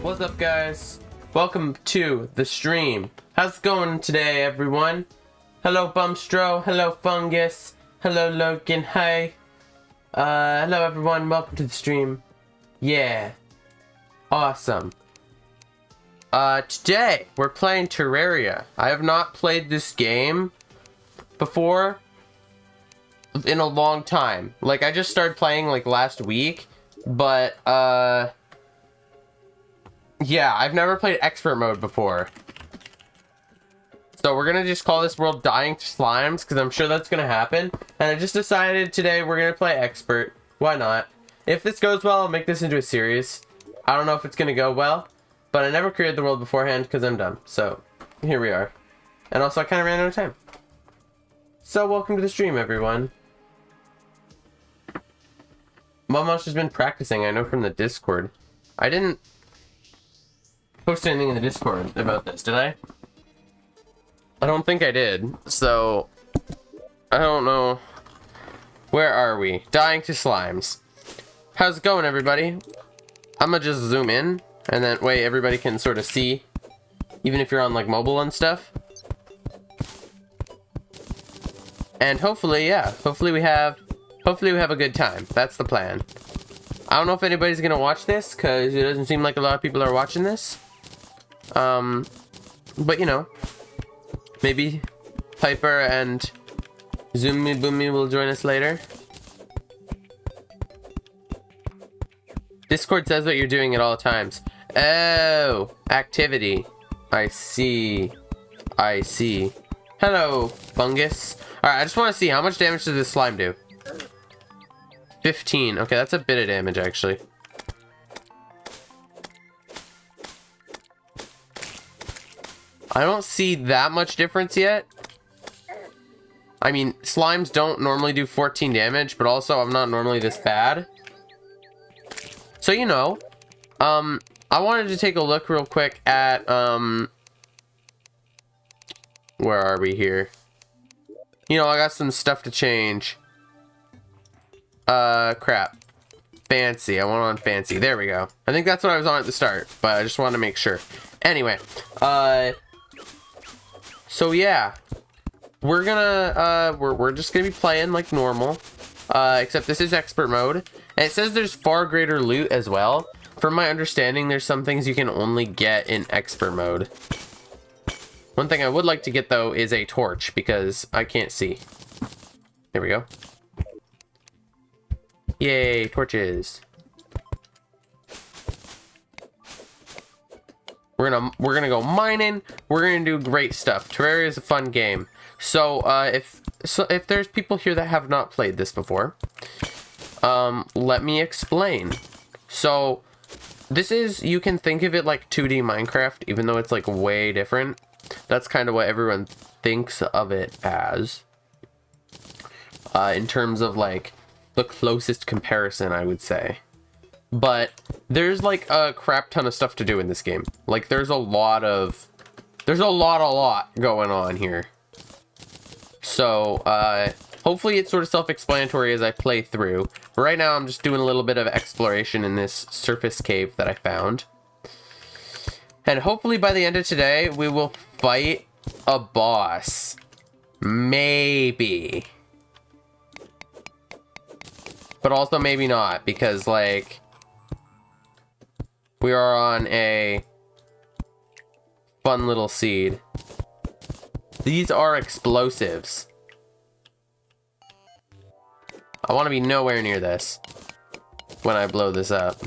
What's up, guys? Welcome to the stream. How's it going today, everyone? Hello, Bumstro. Hello, Fungus. Hello, Logan. Hi. Hello, everyone. Welcome to the stream. Yeah. Awesome. Today, we're playing Terraria. I have not played this game before in a long time. Like, I just started playing, like, last week. But, yeah, I've never played expert mode before. So we're gonna just call this world Dying to Slimes, because I'm sure that's gonna happen. And I just decided today we're gonna play expert. Why not? If this goes well, I'll make this into a series. I don't know if it's gonna go well, but I never created the world beforehand because I'm dumb. So, here we are. And also, I kind of ran out of time. So, welcome to the stream, everyone. ModMonster's been practicing, I know from the Discord. I didn't post anything in the Discord about this, did I? I don't think I did, so I don't know. Where are we? Dying to Slimes. How's it going, everybody? I'm gonna just zoom in, and that way everybody can sort of see, even if you're on like mobile and stuff. And hopefully, yeah, hopefully we have a good time. That's the plan. I don't know if anybody's gonna watch this, because it doesn't seem like a lot of people are watching this. But you know, maybe Piper and Zoomy Boomy will join us later. Discord says what you're doing at all times. Oh, activity. I see. I see. Hello, Fungus. Alright, I just want to see how much damage does this slime do? 15. Okay, that's a bit of damage, actually. I don't see that much difference yet. I mean, slimes don't normally do 14 damage, but also I'm not normally this bad. So, you know, I wanted to take a look real quick at, where are we here? You know, I got some stuff to change. Crap. Fancy. I want on fancy. There we go. I think that's what I was on at the start, but I just wanted to make sure. Anyway, so yeah, we're gonna, we're just gonna be playing like normal, except this is expert mode, and it says there's far greater loot as well. From my understanding, there's some things you can only get in expert mode. One thing I would like to get, though, is a torch, because I can't see. There we go. Yay, torches. We're gonna go mining. We're gonna do great stuff. Terraria is a fun game. So, if there's people here that have not played this before, let me explain. So, this is, you can think of it like 2D Minecraft, even though it's like way different. That's kind of what everyone thinks of it as. In terms of like the closest comparison, I would say. But there's like a crap ton of stuff to do in this game. Like there's a lot going on here. So, hopefully it's sort of self-explanatory as I play through. But right now I'm just doing a little bit of exploration in this surface cave that I found. And hopefully by the end of today, we will fight a boss. Maybe. But also maybe not, because like, we are on a fun little seed. These are explosives. I want to be nowhere near this when I blow this up.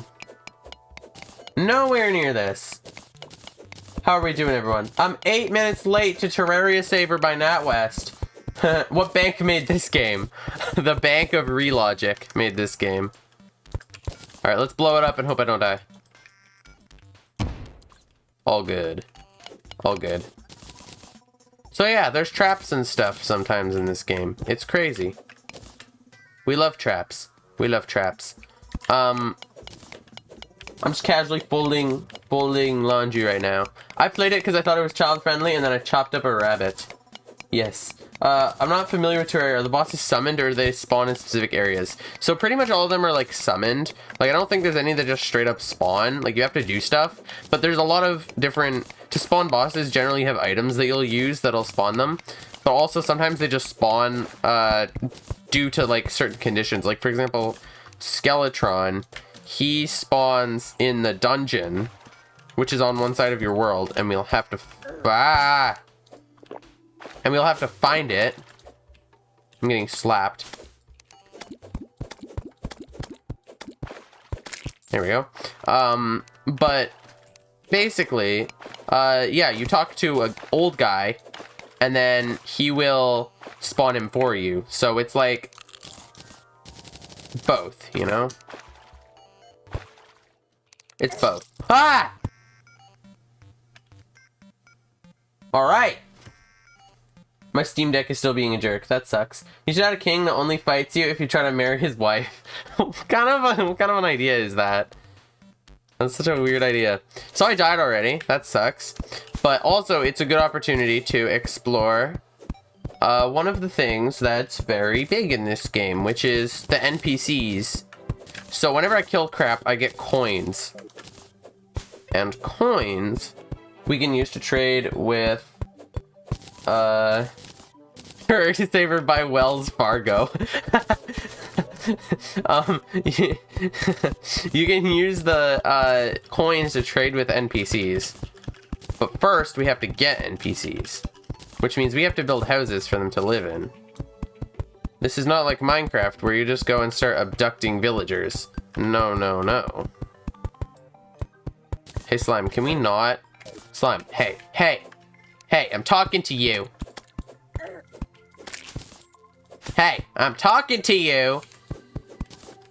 Nowhere near this. How are we doing, everyone? I'm 8 minutes late to Terraria Saver by NatWest. What bank made this game? The Bank of Relogic made this game. Alright, let's blow it up and hope I don't die. All good. All good. So yeah, there's traps and stuff sometimes in this game. It's crazy. We love traps. We love traps. I'm just casually folding laundry right now. I played it because I thought it was child friendly, and then I chopped up a rabbit. Yes, I'm not familiar with Terraria. Are the bosses summoned or do they spawn in specific areas? So pretty much all of them are like summoned. Like I don't think there's any that just straight up spawn. Like you have to do stuff, but there's a lot of different, to spawn bosses generally you have items that you'll use that'll spawn them. But also sometimes they just spawn due to like certain conditions. Like for example, Skeletron, he spawns in the dungeon, which is on one side of your world, and we'll have to find it. I'm getting slapped. There we go. But basically, yeah, you talk to an old guy, and then he will spawn him for you. So it's like both, you know? It's both. Ah! Alright. My Steam Deck is still being a jerk. That sucks. You should have a king that only fights you if you try to marry his wife. What kind of an idea is that? That's such a weird idea. So I died already. That sucks. But also, it's a good opportunity to explore one of the things that's very big in this game, which is the NPCs. So whenever I kill crap, I get coins. And coins we can use to trade with currency favored by Wells Fargo. You can use the coins to trade with NPCs. But first we have to get NPCs, which means we have to build houses for them to live in. This is not like Minecraft where you just go and start abducting villagers. No, no, no. Hey, Slime, can we not? Slime, hey, hey, hey, I'm talking to you. Hey, I'm talking to you.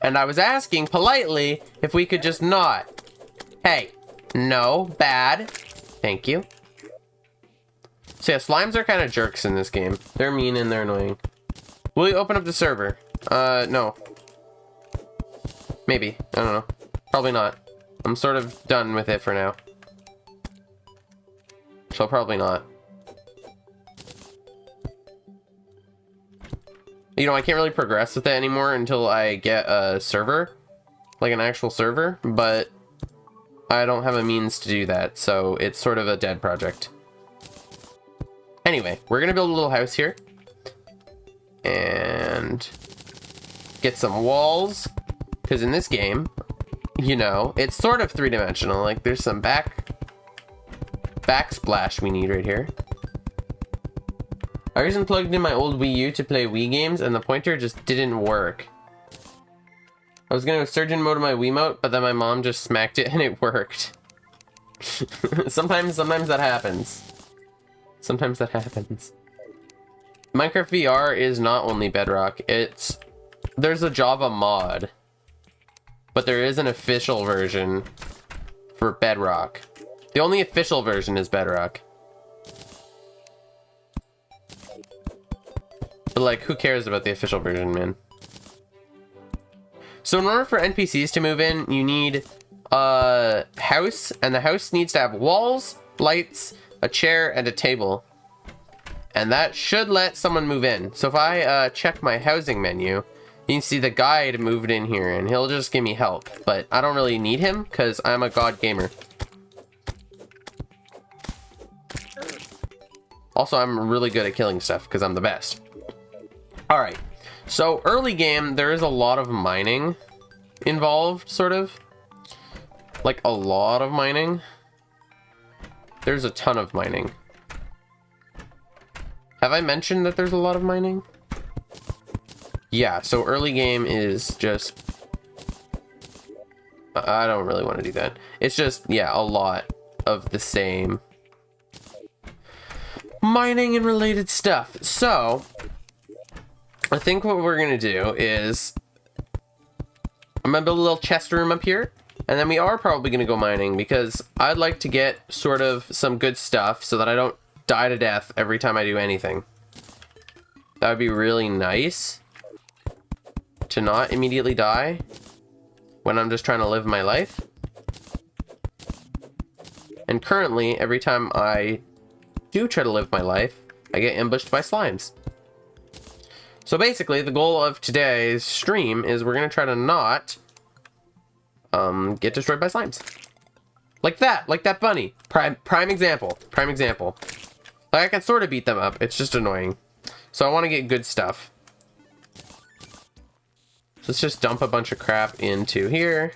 And I was asking politely if we could just not. Hey, no, bad. Thank you. So yeah, slimes are kind of jerks in this game. They're mean and they're annoying. Will you open up the server? No. Maybe. I don't know. Probably not. I'm sort of done with it for now. So probably not. You know, I can't really progress with it anymore until I get a server. Like an actual server. But I don't have a means to do that. So it's sort of a dead project. Anyway, we're going to build a little house here. And get some walls. Because in this game, you know, it's sort of three-dimensional. Like, there's some backsplash we need right here. I recently plugged in my old Wii U to play Wii games, and the pointer just didn't work. I was going to surgeon mode my Wiimote, but then my mom just smacked it and it worked. Sometimes that happens. Sometimes that happens. Minecraft VR is not only Bedrock. There's a Java mod. But there is an official version for Bedrock. The only official version is Bedrock. But like, who cares about the official version, man? So in order for NPCs to move in, you need a house, and the house needs to have walls, lights, a chair, and a table. And that should let someone move in. So if I check my housing menu, you can see the guide moved in here, and he'll just give me help. But I don't really need him, because I'm a god gamer. Also, I'm really good at killing stuff, because I'm the best. Alright, so early game, there is a lot of mining involved, sort of. Like, a lot of mining. There's a ton of mining. Have I mentioned that there's a lot of mining? Yeah, so early game is just... I don't really want to do that. It's just, yeah, a lot of the same mining and related stuff. So, I think what we're going to do is... I'm going to build a little chest room up here. And then we are probably going to go mining because I'd like to get sort of some good stuff so that I don't die to death every time I do anything. That would be really nice to not immediately die when I'm just trying to live my life. And currently, every time I do try to live my life, I get ambushed by slimes. So basically, the goal of today's stream is we're gonna try to not get destroyed by slimes. Like that bunny. Prime example. Prime example. Like, I can sort of beat them up. It's just annoying. So I want to get good stuff. So let's just dump a bunch of crap into here.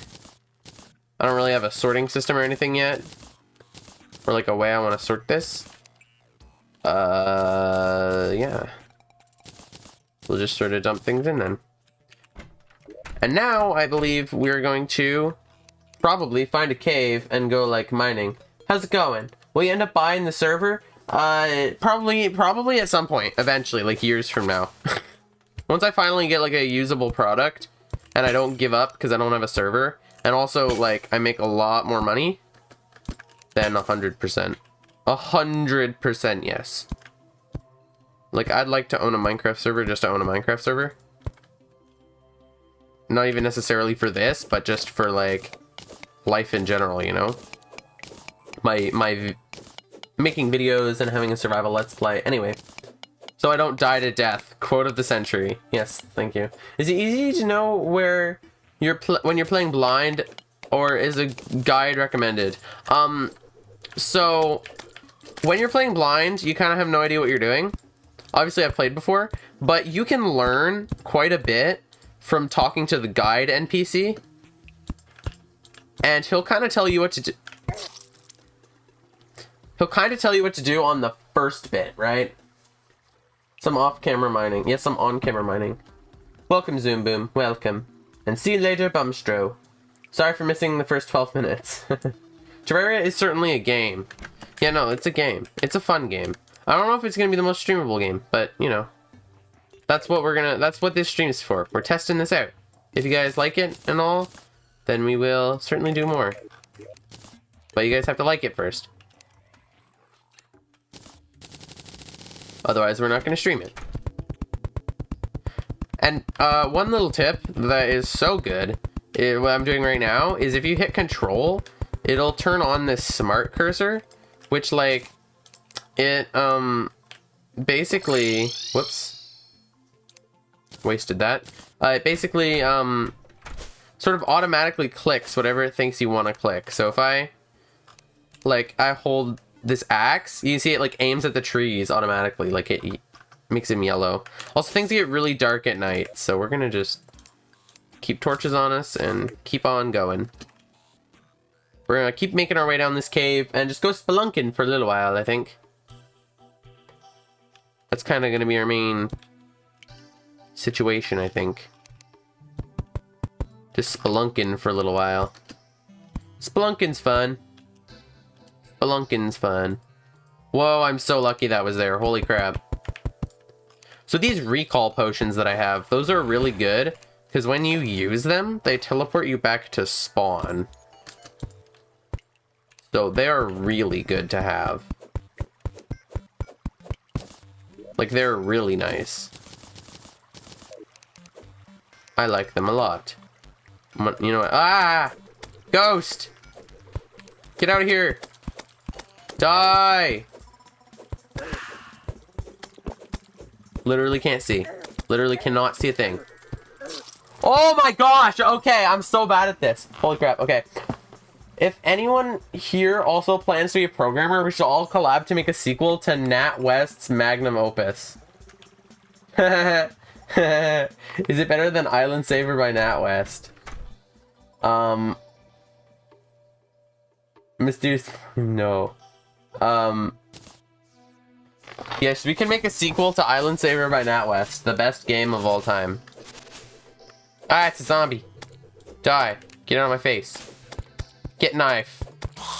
I don't really have a sorting system or anything yet. Or like a way I want to sort this. Yeah. We'll just sort of dump things in then. And now I believe we're going to probably find a cave and go like mining. How's it going? Will you end up buying the server? Probably at some point, eventually, like years from now. Once I finally get like a usable product and I don't give up because I don't have a server, and also like I make a lot more money, then 100%. 100% yes. Like, I'd like to own a Minecraft server just to own a Minecraft server. Not even necessarily for this, but just for, like, life in general, you know? My making videos and having a survival let's play. Anyway. So I don't die to death. Quote of the century. Yes, thank you. Is it easy to know where when you're playing blind, or is a guide recommended? So when you're playing blind, you kind of have no idea what you're doing. Obviously, I've played before, but you can learn quite a bit from talking to the guide NPC. And he'll kind of tell you what to do. He'll kind of tell you what to do on the first bit, right? Some off-camera mining. Yes, some on-camera mining. Welcome, Zoom Boom. Welcome. And see you later, Bumstro. Sorry for missing the first 12 minutes. Terraria is certainly a game. Yeah, no, it's a game. It's a fun game. I don't know if it's gonna be the most streamable game, but you know, that's what this stream is for. We're testing this out. If you guys like it and all, then we will certainly do more. But you guys have to like it first. Otherwise, we're not gonna stream it. And one little tip that is so good, what I'm doing right now, is if you hit Control, it'll turn on this smart cursor, which like, it basically, whoops, wasted that. It basically sort of automatically clicks whatever it thinks you want to click. So if I hold this axe, you can see it like aims at the trees automatically, like it makes them yellow. Also, things get really dark at night, so we're gonna just keep torches on us and keep on going. We're gonna keep making our way down this cave and just go spelunking for a little while, I think. That's kind of gonna be our main situation, I think. Just spelunking for a little while. Spelunking's fun. Spelunking's fun. Whoa, I'm so lucky that was there. Holy crap. So these recall potions that I have, those are really good, because when you use them, they teleport you back to spawn. So they are really good to have. Like, they're really nice. I like them a lot. You know what? Ah! Ghost! Get out of here! Die! Literally can't see. Literally cannot see a thing. Oh my gosh! Okay, I'm so bad at this. Holy crap, okay. If anyone here also plans to be a programmer, we should all collab to make a sequel to Nat West's magnum opus. Is it better than Island Saver by Nat West? Mr. No. Yes, we can make a sequel to Island Saver by Nat West, the best game of all time. Ah, it's a zombie. Die. Get out of my face. Get knife.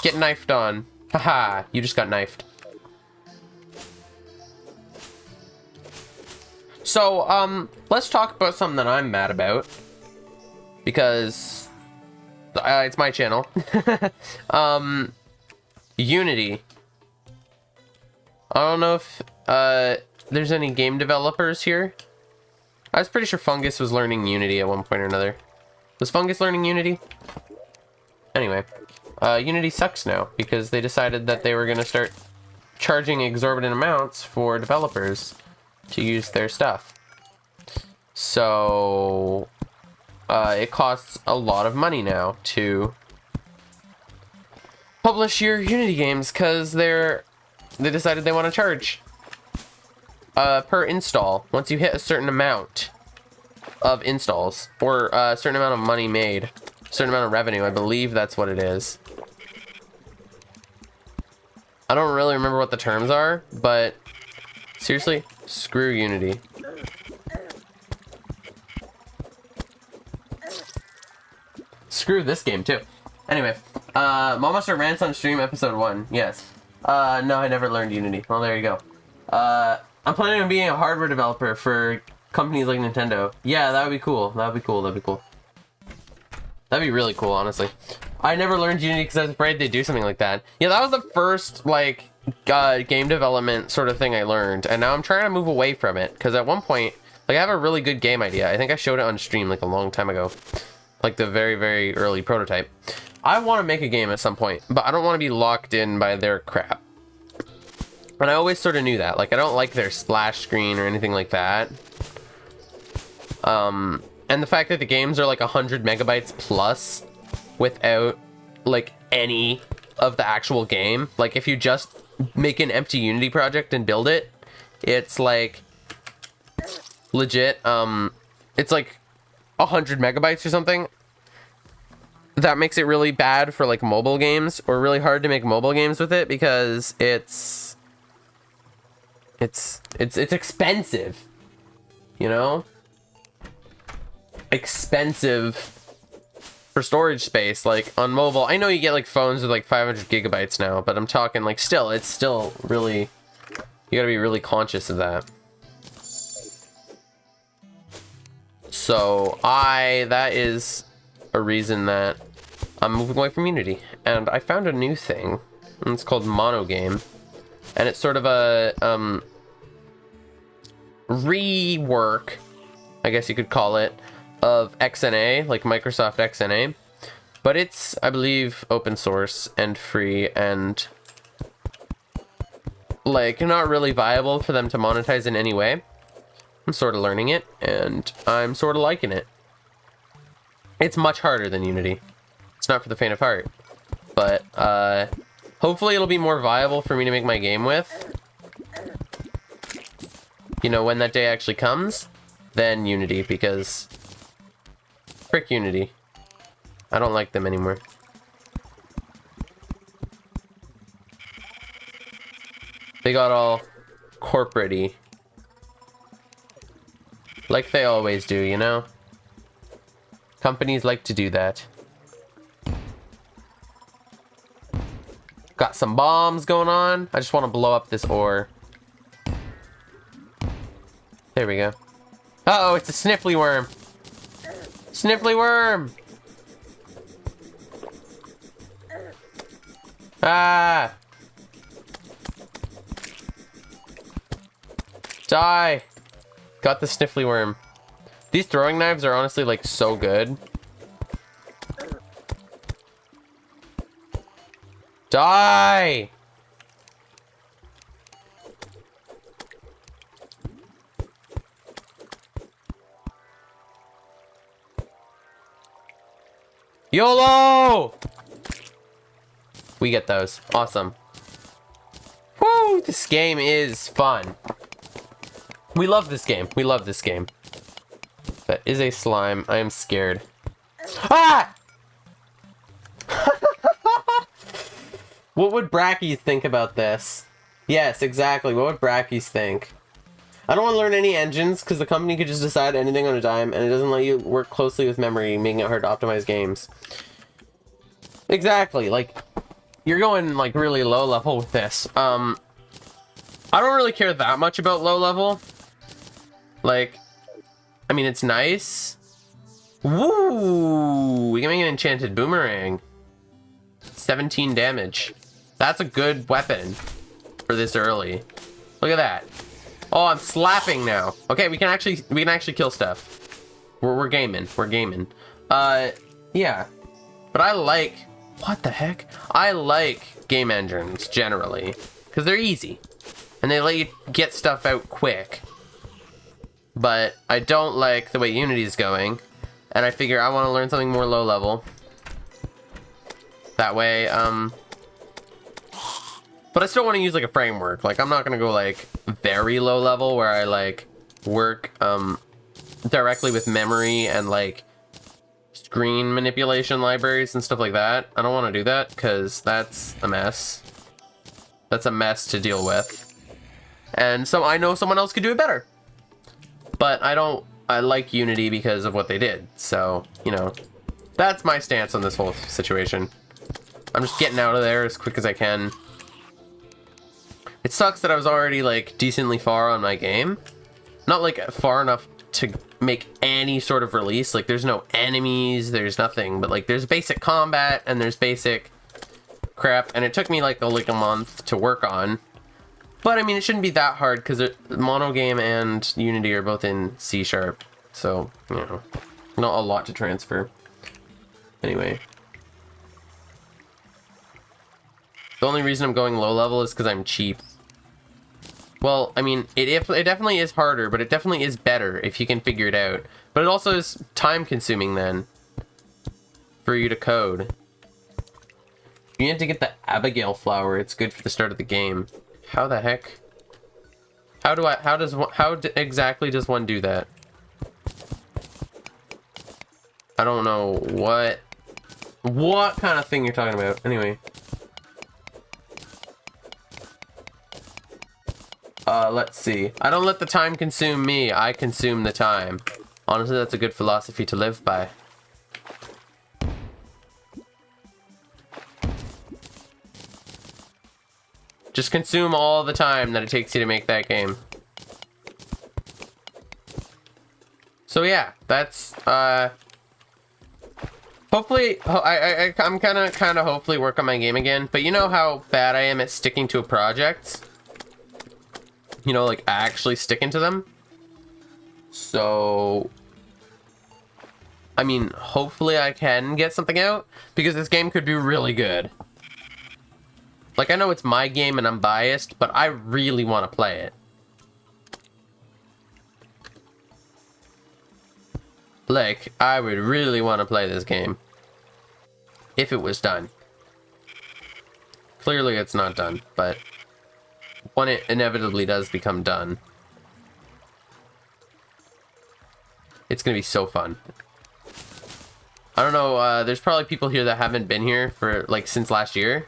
Get knifed on. Haha, you just got knifed. So, let's talk about something that I'm mad about. Because it's my channel. Unity. I don't know if there's any game developers here. I was pretty sure Fungus was learning Unity at one point or another. Was Fungus learning Unity? Anyway, Unity sucks now because they decided that they were going to start charging exorbitant amounts for developers to use their stuff. So it costs a lot of money now to publish your Unity games because they decided they want to charge per install once you hit a certain amount of installs or a certain amount of money made, a certain amount of revenue. I believe that's what it is. I don't really remember what the terms are, but seriously, screw Unity. Screw this game too. Anyway, ModMonster rants on stream episode 1. Yes. No, I never learned Unity. Well, there you go. I'm planning on being a hardware developer for companies like Nintendo. Yeah, that would be cool. That would be cool. That'd be cool. That'd be really cool, honestly. I never learned Unity because I was afraid they'd do something like that. Yeah, that was the first, like, game development sort of thing I learned. And now I'm trying to move away from it. Because at one point, like, I have a really good game idea. I think I showed it on stream, like, a long time ago. Like, the very, very early prototype. I want to make a game at some point. But I don't want to be locked in by their crap. And I always sort of knew that. Like, I don't like their splash screen or anything like that. And the fact that the games are like 100 megabytes plus without like any of the actual game. Like if you just make an empty Unity project and build it, it's like legit, it's like 100 megabytes or something. That makes it really bad for like mobile games, or really hard to make mobile games with it because it's expensive, you know? Expensive for storage space. Like on mobile, I know you get like phones with like 500 gigabytes now, but I'm talking like still, it's still really, you gotta be really conscious of that. So that is a reason that I'm moving away from Unity. And I found a new thing, and it's called Monogame, and it's sort of a rework, I guess you could call it, of XNA, like Microsoft XNA, but it's, I believe, open source and free and like not really viable for them to monetize in any way. I'm sort of learning it and I'm sort of liking it. It's much harder than Unity. It's not for the faint of heart, but hopefully it'll be more viable for me to make my game with, you know, when that day actually comes, than Unity, because frick Unity. I don't like them anymore. They got all corporate-y. Like they always do, you know? Companies like to do that. Got some bombs going on. I just want to blow up this ore. There we go. Uh-oh, it's a sniffly worm. Sniffly worm! Ah! Die! Got the sniffly worm. These throwing knives are honestly like so good. Die! YOLO! We get those. Awesome. Woo! This game is fun. We love this game. We love this game. That is a slime. I am scared. Ah! What would Brackies think about this? Yes, exactly. What would Brackies think? I don't want to learn any engines because the company could just decide anything on a dime, and it doesn't let you work closely with memory, making it hard to optimize games. Exactly. Like, you're going like really low level with this. I don't really care that much about low level. Like, I mean, it's nice. Woo! We can make an enchanted boomerang. 17 damage. That's a good weapon for this early. Look at that. Oh, I'm slapping now. Okay, we can actually kill stuff. We're gaming. We're gaming. Yeah. But I like, what the heck? I like game engines generally because they're easy and they let you get stuff out quick. but I don't like the way Unity is going, and I figure I want to learn something more low level. That way, but I still want to use like a framework. Like, I'm not gonna go like very low level where I like work directly with memory and like screen manipulation libraries and stuff like that. I don't want to do that because that's a mess. That's a mess to deal with. And so I know someone else could do it better. But I like Unity because of what they did. So, you know, that's my stance on this whole situation. I'm just getting out of there as quick as I can. It sucks that I was already like decently far on my game. Not like far enough to make any sort of release. Like, there's no enemies, there's nothing, but like there's basic combat and there's basic crap, and it took me like a month to work on. But I mean, it shouldn't be that hard because Monogame and Unity are both in C#, so you know, not a lot to transfer. Anyway, the only reason I'm going low level is because I'm cheap. Well, I mean, it definitely is harder, but it definitely is better if you can figure it out. But it also is time consuming then for you to code. You need to get the Abigail flower. It's good for the start of the game. How the heck? How exactly does one do that? I don't know what kind of thing you're talking about. Anyway. Let's see. I don't let the time consume me. I consume the time. Honestly, that's a good philosophy to live by. Just consume all the time that it takes you to make that game. So yeah, that's hopefully I'm kind of hopefully work on my game again. But you know how bad I am at sticking to a project? You know, like actually sticking to them. So I mean, hopefully I can get something out, because this game could be really good. Like, I know it's my game and I'm biased, but I really want to play it. Like, I would really want to play this game if it was done. Clearly it's not done, but when it inevitably does become done, it's gonna be so fun. I don't know, there's probably people here that haven't been here for, like, since last year.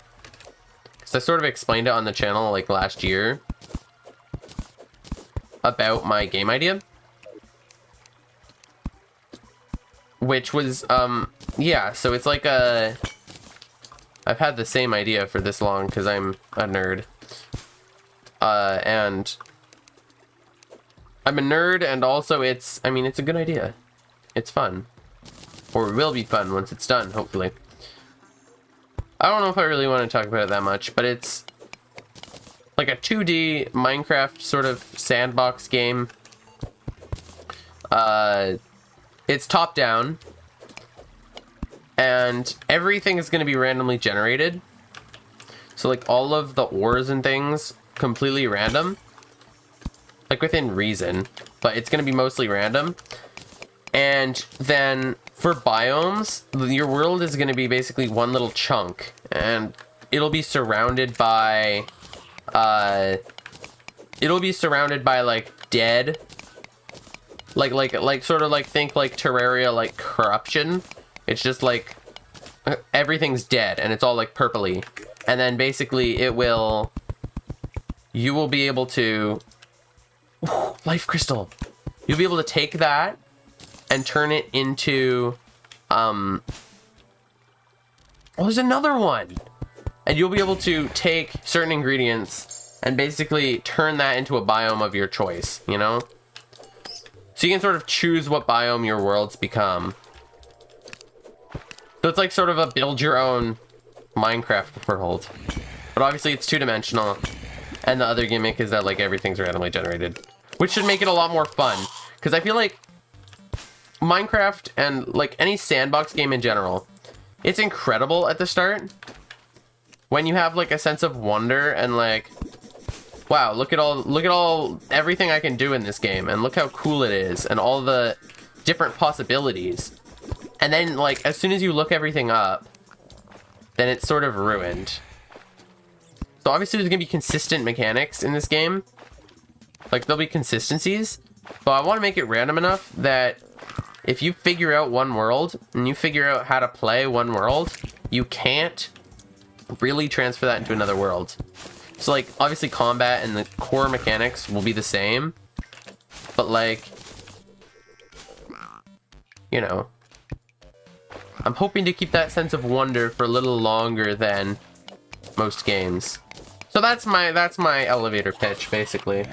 Because I sort of explained it on the channel, like, last year. About my game idea. Which was, yeah, so it's like a... I've had the same idea for this long, because I'm a nerd. And... I'm a nerd, and also it's, I mean, it's a good idea. It's fun. Or it will be fun once it's done, hopefully. I don't know if I really want to talk about it that much, but it's like a 2D Minecraft sort of sandbox game. It's top down, and everything is going to be randomly generated. So like all of the ores and things completely random, like within reason, but it's going to be mostly random. And then for biomes, your world is going to be basically one little chunk, and it'll be surrounded by like dead, like sort of like, think like Terraria, like corruption. It's just like everything's dead and it's all like purpley, and then basically you will be able to life crystal. You'll be able to take that and turn it into, oh, there's another one. And you'll be able to take certain ingredients and basically turn that into a biome of your choice, you know? So you can sort of choose what biome your worlds become. So it's like sort of a build your own Minecraft world. But obviously it's two-dimensional. And the other gimmick is that like everything's randomly generated, which should make it a lot more fun. Because I feel like Minecraft and like any sandbox game in general, it's incredible at the start when you have like a sense of wonder and like Wow, look at all everything I can do in this game, and look how cool it is, and all the different possibilities. And then, like, as soon as you look everything up, then it's sort of ruined. So obviously there's gonna be consistent mechanics in this game. Like, there'll be consistencies, but I want to make it random enough that if you figure out one world, and you figure out how to play one world, you can't really transfer that into another world. So, like, obviously combat and the core mechanics will be the same, but, like, you know, I'm hoping to keep that sense of wonder for a little longer than most games. So that's my elevator pitch, basically.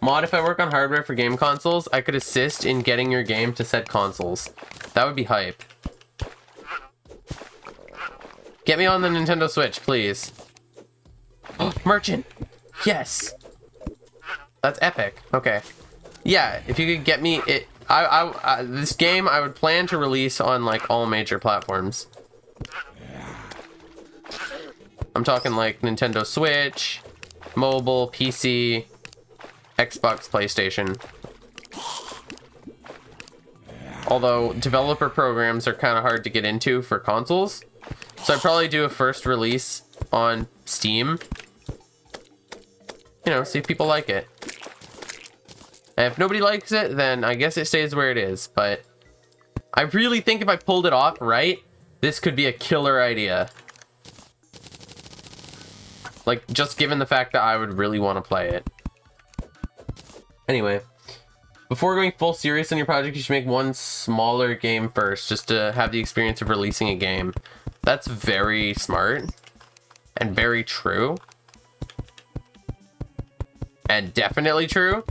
Mod, if I work on hardware for game consoles, I could assist in getting your game to said consoles. That would be hype. Get me on the Nintendo Switch, please. Oh, merchant! Yes! That's epic. Okay. Yeah, if you could get me it... this game I would plan to release on, like, all major platforms. I'm talking, like, Nintendo Switch, mobile, PC, Xbox, PlayStation. Although, developer programs are kind of hard to get into for consoles. So I'd probably do a first release on Steam. You know, see if people like it. And if nobody likes it, then I guess it stays where it is. But I really think if I pulled it off right, this could be a killer idea. Like, just given the fact that I would really want to play it. Anyway, before going full serious on your project, you should make one smaller game first, just to have the experience of releasing a game. That's very smart. And very true. And definitely true.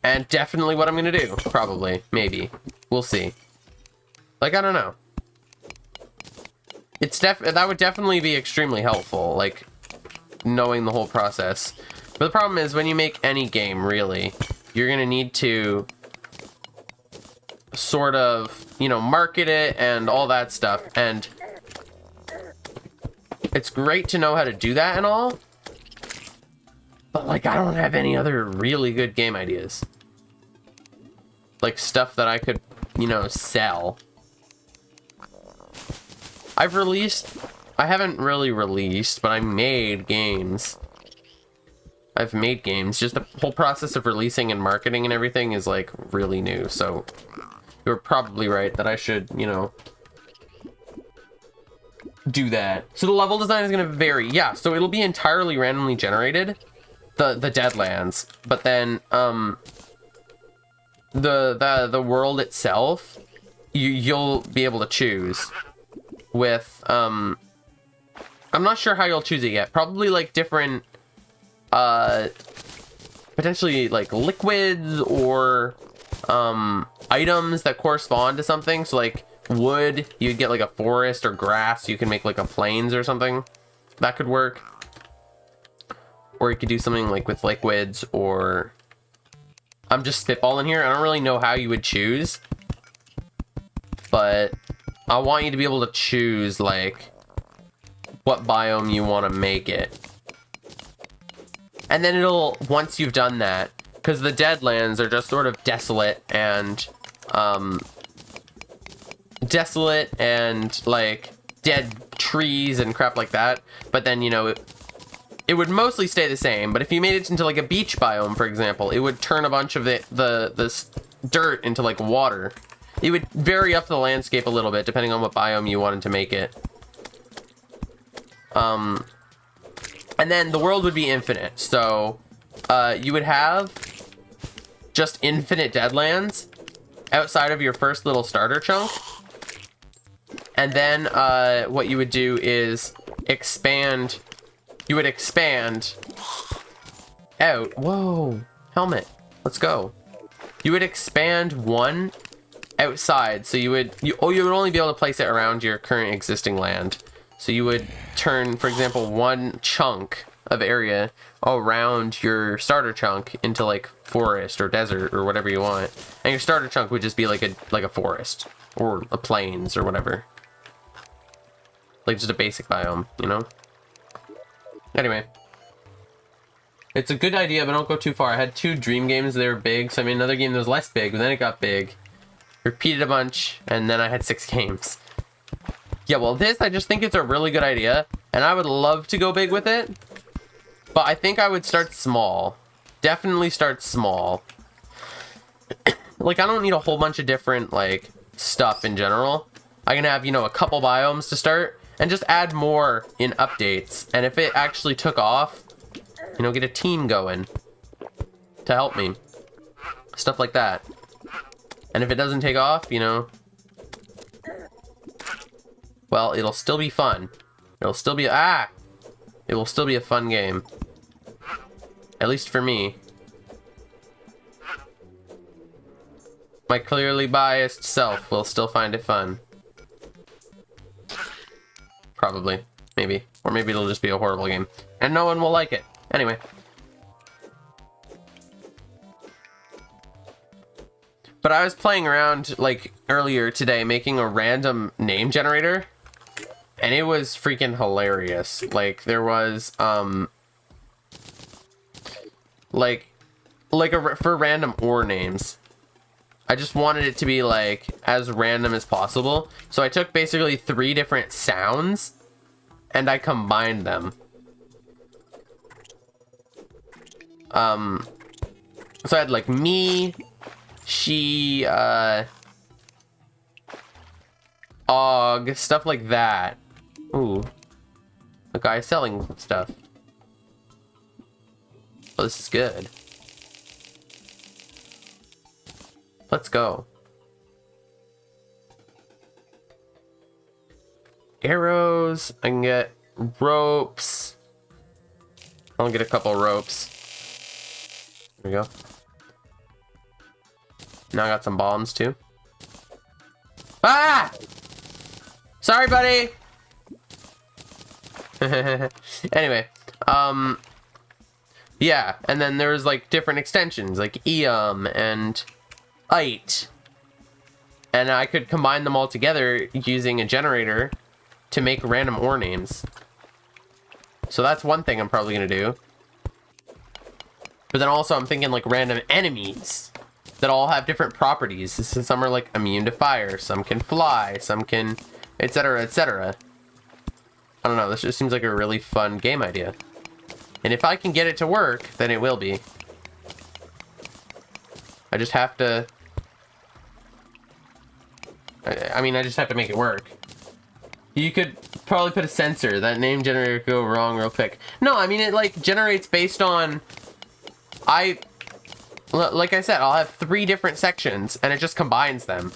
And definitely what I'm gonna do. Probably. Maybe. We'll see. Like, I don't know. That would definitely be extremely helpful, like, knowing the whole process. But the problem is, when you make any game, really, you're gonna need to sort of, you know, market it and all that stuff. And it's great to know how to do that and all. But, like, I don't have any other really good game ideas. Like, stuff that I could, you know, sell. I haven't really released, but I made games. I've made games. Just the whole process of releasing and marketing and everything is, like, really new. So, you're probably right that I should, you know, do that. So the level design is going to vary. Yeah, so it'll be entirely randomly generated. The Deadlands, but then the world itself, you'll be able to choose with I'm not sure how you'll choose it yet. Probably like different potentially like liquids or items that correspond to something. So like wood, you'd get like a forest, or grass, you can make like a plains or something. That could work. Or you could do something like with liquids, or I'm just spitballing here. I don't really know how you would choose, but I want you to be able to choose like what biome you want to make it. And then it'll, once you've done that, because the Deadlands are just sort of desolate and like dead trees and crap like that. But then, you know, it would mostly stay the same. But if you made it into like a beach biome, for example, it would turn a bunch of the dirt into like water. It would vary up the landscape a little bit depending on what biome you wanted to make it. And then the world would be infinite. So you would have just infinite Deadlands outside of your first little starter chunk. And then what you would do is expand. You would expand out. Whoa, helmet. Let's go. You would expand one outside. So you would only be able to place it around your current existing land. So you would turn, for example, one chunk of area around your starter chunk into like forest or desert or whatever you want. And your starter chunk would just be like a forest or a plains or whatever. Like just a basic biome, you know? Anyway, It's a good idea, but don't go too far. I had 2 dream games, they were big, so I made another game that was less big, but then it got big. Repeated a bunch, and then I had 6 games. Yeah, well, this, I just think it's a really good idea, and I would love to go big with it, but I think I would start small. Definitely start small. Like, I don't need a whole bunch of different, like, stuff in general. I can have, you know, a couple biomes to start, and just add more in updates. And if it actually took off, you know, get a team going to help me. Stuff like that. And if it doesn't take off, you know, well, it'll still be fun. It'll still be, it will still be a fun game. At least for me. My clearly biased self will still find it fun. Probably. Maybe. Or maybe it'll just be a horrible game. And no one will like it. Anyway. But I was playing around, like, earlier today, making a random name generator. And it was freaking hilarious. Like, there was, for random ore names. I just wanted it to be, like, as random as possible. So I took basically 3 different sounds, and I combined them. So I had, like, me, she, og, stuff like that. Ooh. The guy selling stuff. Oh, this is good. Let's go. Arrows. I can get ropes. I'll get a couple ropes. There we go. Now I got some bombs too. Ah! Sorry, buddy. Anyway, yeah, and then there was like different extensions like eum and ite, and I could combine them all together using a generator to make random ore names. So that's one thing I'm probably gonna do. But then also I'm thinking like random enemies that all have different properties. Some are like immune to fire, some can fly, some can, etc., etc. I don't know, this just seems like a really fun game idea. And if I can get it to work, then it will be. I just have to... I mean, I just have to make it work. You could probably put a sensor. That name generator could go wrong real quick. No, I mean, it like generates based on... Like I said, I'll have 3 different sections, and it just combines them.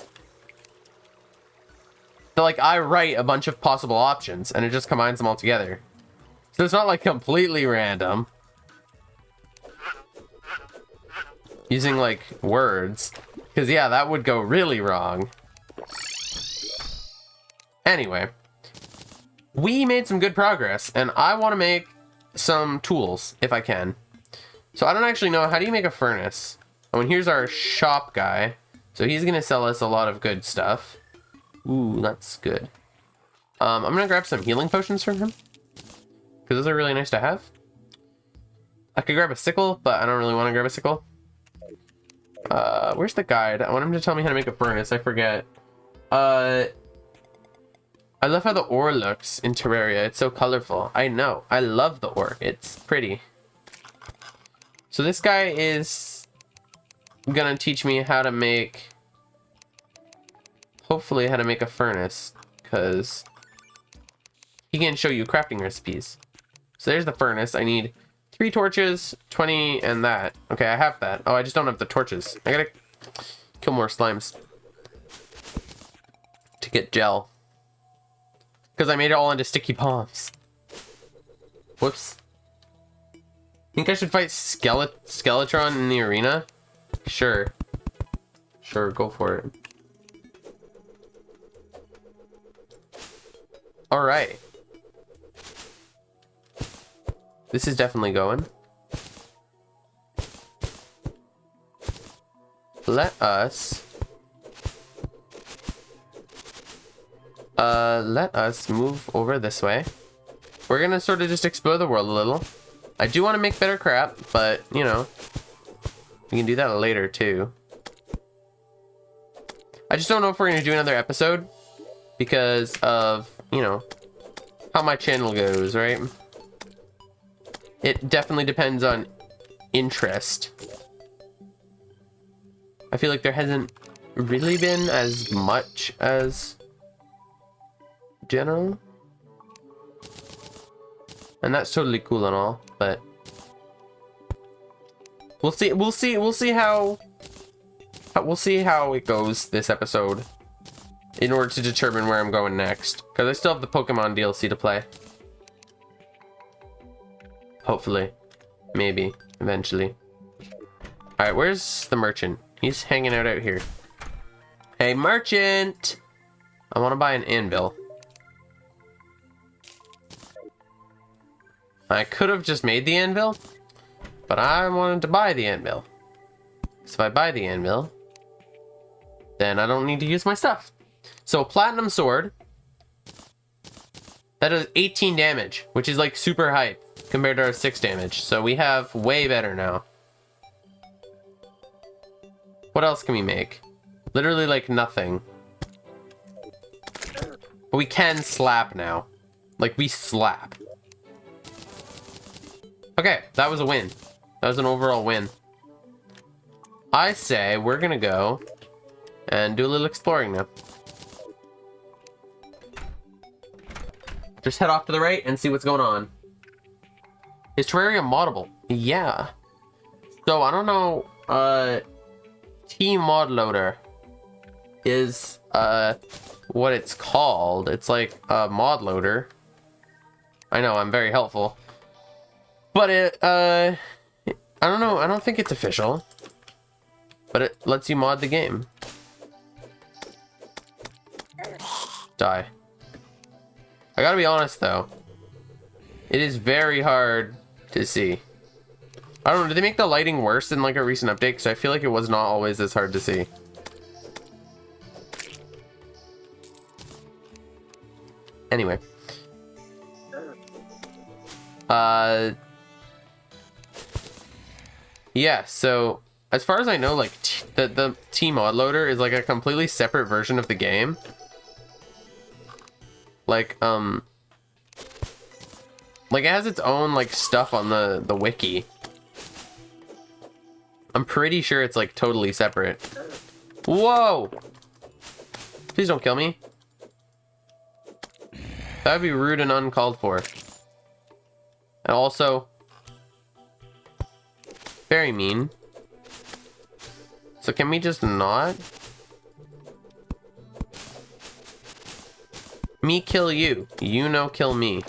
So, like, I write a bunch of possible options, and it just combines them all together. So it's not, like, completely random. Using, like, words. Because, yeah, that would go really wrong. Anyway. We made some good progress, and I want to make some tools, if I can. So I don't actually know, how do you make a furnace? Oh, and here's our shop guy. So he's going to sell us a lot of good stuff. Ooh, that's good. I'm going to grab some healing potions from him. Because those are really nice to have. I could grab a sickle, but I don't really want to grab a sickle. Where's the guide? I want him to tell me how to make a furnace. I forget. I love how the ore looks in Terraria. It's so colorful. I know. I love the ore. It's pretty. So this guy is gonna teach me how to make, hopefully how to make a furnace, because he can show you crafting recipes. So there's the furnace. I need 3 torches, 20, and that. Okay, I have that. Oh, I just don't have the torches. I gotta kill more slimes to get gel, because I made it all into sticky palms. Whoops. Think I should fight Skeletron in the arena? Sure. Sure, go for it. Alright. This is definitely going. Let us move over this way. We're gonna sort of just explore the world a little. I do want to make better crap, but, you know, we can do that later, too. I just don't know if we're going to do another episode because of, you know, how my channel goes, right? It definitely depends on interest. I feel like there hasn't really been as much as general. And that's totally cool and all, but we'll see how it goes this episode in order to determine where I'm going next, because I still have the Pokemon DLC to play. Hopefully, maybe eventually. All right, where's the merchant? He's hanging out here. Hey, merchant! I want to buy an anvil. I could have just made the anvil, but I wanted to buy the anvil. So if I buy the anvil, then I don't need to use my stuff. So platinum sword, that does 18 damage, which is like super hype compared to our 6 damage. So we have way better now. What else can we make? Literally like nothing. But we can slap now. Like we slap. Okay, that was a win. That was an overall win. I say we're gonna go and do a little exploring now. Just head off to the right and see what's going on. Is Terraria moddable? Yeah. So I don't know, T-Mod Loader is what it's called. It's like a mod loader. I know, I'm very helpful. But it, I don't know, I don't think it's official. But it lets you mod the game. Die. I gotta be honest though. It is very hard to see. I don't know, did they make the lighting worse in like a recent update? Because I feel like it was not always this hard to see. Anyway. Yeah, so as far as I know, like the T-Mod Loader is like a completely separate version of the game. Like it has its own like stuff on the wiki. I'm pretty sure it's like totally separate. Whoa! Please don't kill me. That would be rude and uncalled for. And also very mean. So can we just not? Me kill you. You no kill me.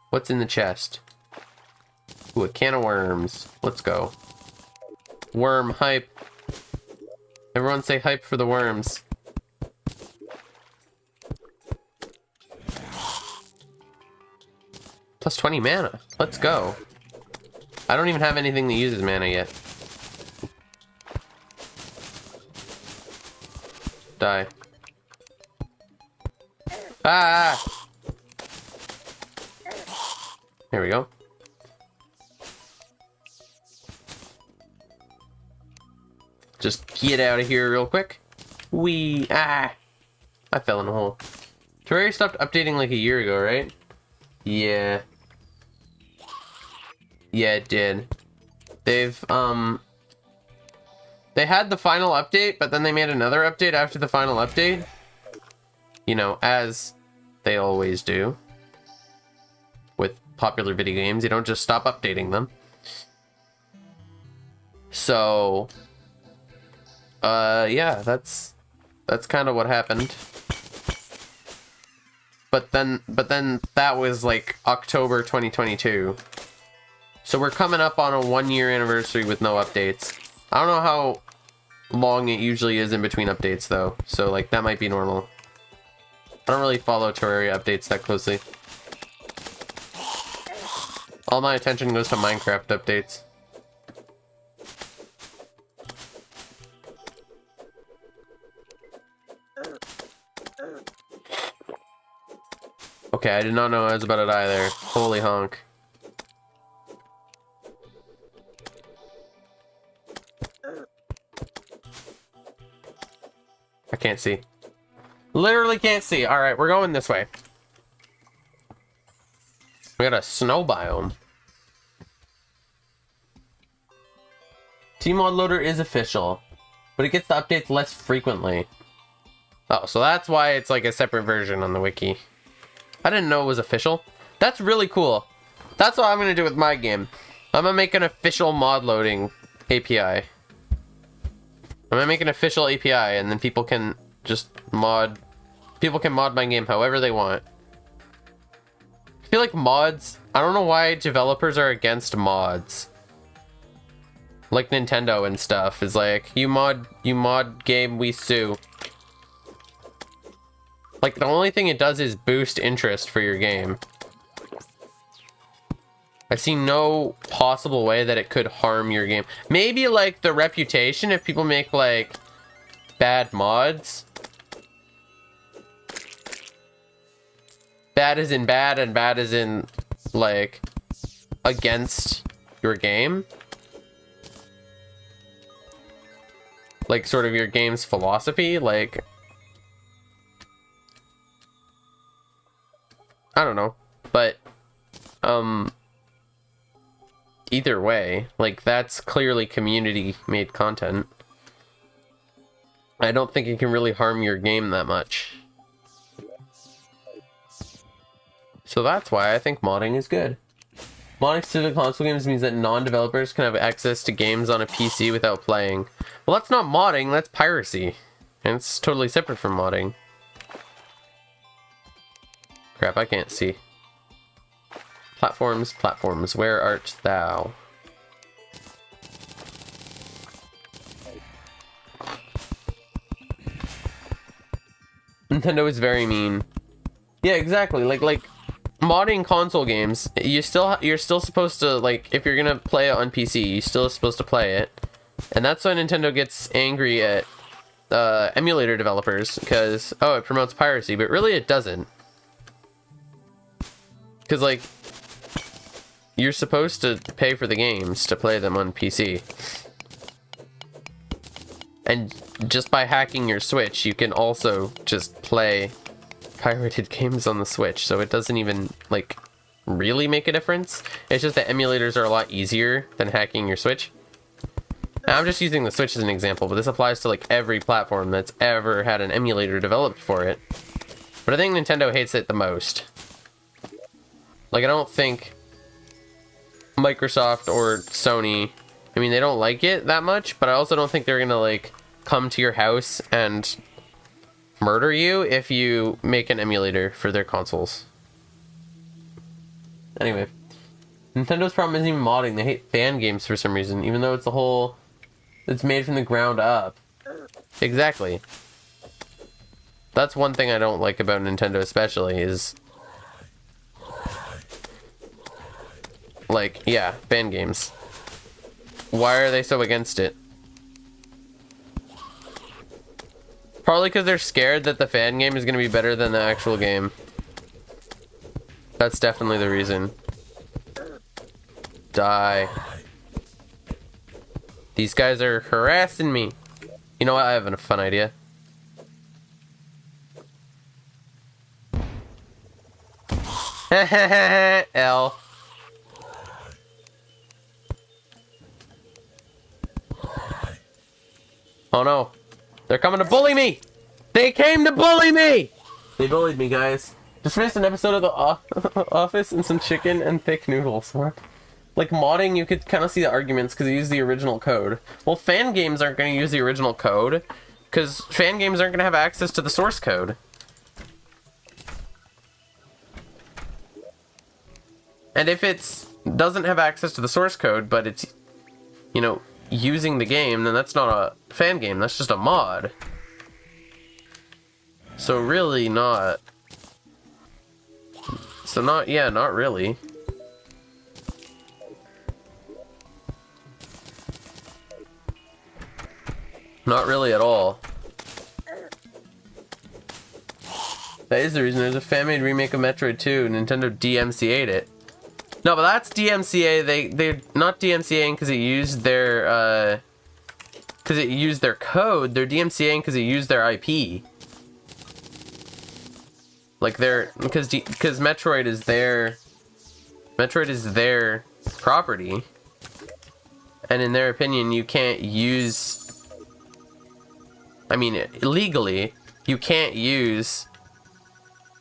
What's in the chest? Ooh, a can of worms. Let's go. Worm hype. Everyone say hype for the worms. Plus 20 mana. Let's go. I don't even have anything that uses mana yet. Die. Ah! There we go. Just get out of here real quick. I fell in a hole. Terraria stopped updating like a year ago, right? Yeah. Yeah, it did. They've, they had the final update, but then they made another update after the final update. You know, as they always do. With popular video games, you don't just stop updating them. So, yeah, that's kind of what happened. But then that was like October 2022. So we're coming up on a 1-year anniversary with no updates. I don't know how long it usually is in between updates though. So like that might be normal. I don't really follow Terraria updates that closely. All my attention goes to Minecraft updates. Okay, I did not know I was about to die there. Holy honk. can't see. Literally can't see. Alright, we're going this way. We got a snow biome. Tmod Loader is official, but it gets the updates less frequently. Oh, so that's why it's like a separate version on the wiki. I didn't know it was official. That's really cool. That's what I'm going to do with my game. I'm going to make an official mod loading API. I'm going to make an official API, and then people can just mod... People can mod my game however they want. I feel like mods... I don't know why developers are against mods. Like Nintendo and stuff. Is like, you mod game, we sue. Like, the only thing it does is boost interest for your game. I see no possible way that it could harm your game. Maybe, like, the reputation, if people make, like, bad mods. Bad as in bad, and bad as in, like, against your game. Like, sort of your game's philosophy, like... I don't know, but, either way, like, that's clearly community-made content. I don't think it can really harm your game that much. So that's why I think modding is good. Modding specific console games means that non-developers can have access to games on a PC without playing. Well, that's not modding, that's piracy. And it's totally separate from modding. Crap, I can't see. Platforms, platforms, where art thou? Nintendo is very mean. Yeah, exactly. Like modding console games, you're still supposed to, like, if you're gonna play it on PC, you're still supposed to play it. And that's why Nintendo gets angry at emulator developers, because, oh, it promotes piracy, but really it doesn't. Because, like, you're supposed to pay for the games to play them on PC. And just by hacking your Switch, you can also just play pirated games on the Switch. So it doesn't even, like, really make a difference. It's just that emulators are a lot easier than hacking your Switch. Now, I'm just using the Switch as an example, but this applies to, like, every platform that's ever had an emulator developed for it. But I think Nintendo hates it the most. Like, I don't think Microsoft or Sony, I mean, they don't like it that much, but I also don't think they're gonna, like, come to your house and murder you if you make an emulator for their consoles. Anyway, Nintendo's problem isn't even modding. They hate fan games for some reason, even though it's made from the ground up. Exactly. That's one thing I don't like about Nintendo especially is... Like, yeah, fan games. Why are they so against it? Probably because they're scared that the fan game is going to be better than the actual game. That's definitely the reason. Die. These guys are harassing me. You know what? I have a fun idea. L. Oh no. They're coming to bully me! They came to bully me! They bullied me, guys. Just finished an episode of The Office and some chicken and thick noodles. Like, modding, you could kind of see the arguments because you use the original code. Well, fan games aren't going to use the original code because fan games aren't going to have access to the source code. And if it doesn't have access to the source code, but it's, you know, using the game, then that's not a fan game, that's just a mod. So really not. So not, yeah, not really. Not really at all. That is the reason there's a fan-made remake of Metroid 2. Nintendo DMCA'd it. No, but that's DMCA. They're not DMCAing because it used their because it used their code. They're DMCAing because it used their IP. Like because Metroid is their property, and in their opinion, you can't use. I mean, legally, you can't use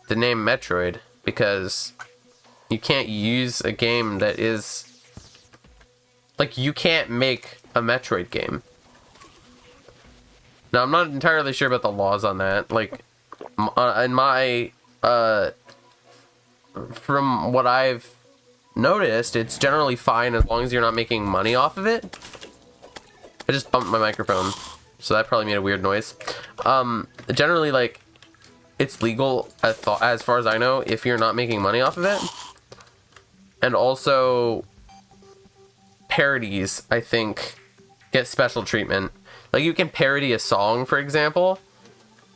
the name Metroid because you can't use a game that is like you can't make a Metroid game. Now, I'm not entirely sure about the laws on that. Like, in my from what I've noticed, it's generally fine as long as you're not making money off of it. I just bumped my microphone, so that probably made a weird noise. Generally, like, it's legal as far as I know if you're not making money off of it. And also, parodies, I think, get special treatment. Like, you can parody a song, for example,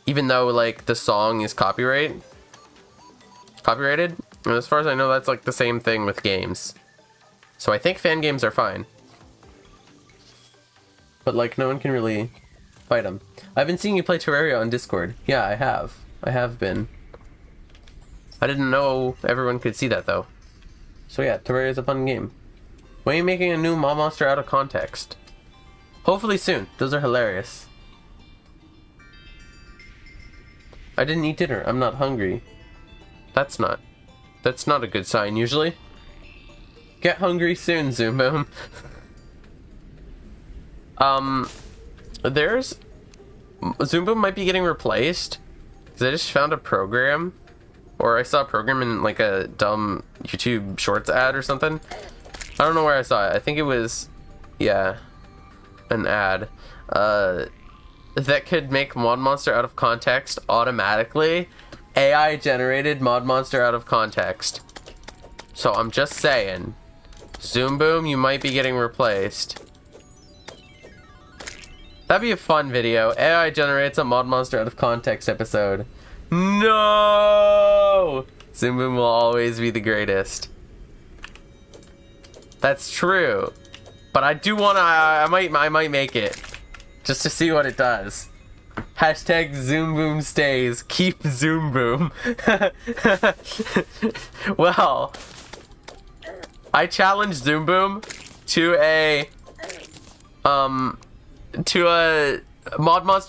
even though, like, the song is copyrighted. And as far as I know, that's, like, the same thing with games. So I think fan games are fine. But, like, no one can really fight them. I've been seeing you play Terraria on Discord. Yeah, I have. I have been. I didn't know everyone could see that, though. So yeah, Terraria is a fun game. When are you making a new ModMonster out of context? Hopefully soon. Those are hilarious. I didn't eat dinner. I'm not hungry. That's not a good sign, usually. Get hungry soon, Zoom Boom. Zoom Boom might be getting replaced. Because I just found a program. Or I saw a program in, like, a dumb YouTube Shorts ad or something. I don't know where I saw it. I think it was, yeah, an ad. That could make ModMonster out of context automatically. AI generated ModMonster out of context. So I'm just saying, Zoom Boom, you might be getting replaced. That'd be a fun video. AI generates a ModMonster out of context episode. No! Zoom Boom will always be the greatest. That's true. But I do wanna, I might make it. Just to see what it does. Hashtag Zoom Boom stays. Keep Zoom Boom. Well, I challenge Zoom Boom to a ModMonster